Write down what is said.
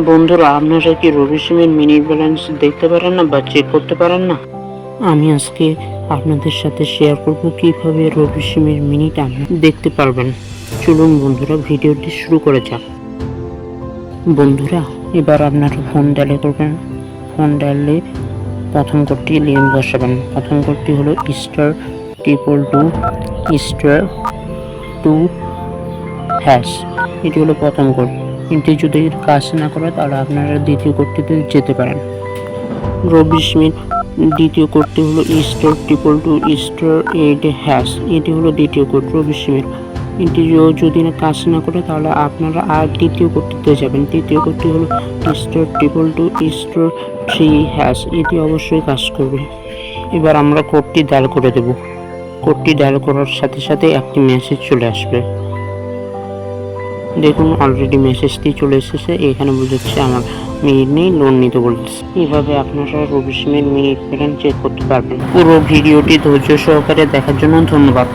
বন্ধুরা, আপনারা কি রবি সিমের মিনিট ব্যালেন্স দেখতে পারেন না বা চেক করতে পারেন না? আমি আজকে আপনাদের সাথে শেয়ার করব কিভাবে রবি সিমের মিনিট আপনি দেখতে পারবেন। চলুন বন্ধুরা, ভিডিওটি শুরু করে যাক। বন্ধুরা, এবার আপনারা ফোন ডায়াল করবেন। ফোন ডায়ালে প্রথম কোডটি লিঙ্ক বসাবেন। প্রথম কোডটি হলো *222*2#। এটি হলো প্রথম কোড। এটি যদি কাজ না করে তাহলে আপনারা দ্বিতীয় কোডটিতে যেতে পারেন। রবি সিমের দ্বিতীয় কোডটি হলো *222*8#। এটি হলো দ্বিতীয় কোড রবি সিমের। এটি যদি না কাজ না করে তাহলে আপনারা আর তৃতীয় কোডটিতে যাবেন। তৃতীয় কোডটি হলো *222*3#। এটি অবশ্যই কাজ করবে। এবার আমরা কোডটি ডায়াল করে দেব। কোডটি ডায়াল করার সাথে সাথে একটি মেসেজ চলে আসবে। দেখুন, অলরেডি মেসেজটি চলে এসেছে। এখানে বোঝাচ্ছে আমার মিনিট নেই, লোন নিতে বলছে। এভাবে আপনারা রবি সিমের মিনিট ব্যালেন্স চেক করতে পারবেন। পুরো ভিডিওটি ধৈর্য সহকারে দেখার জন্য ধন্যবাদ।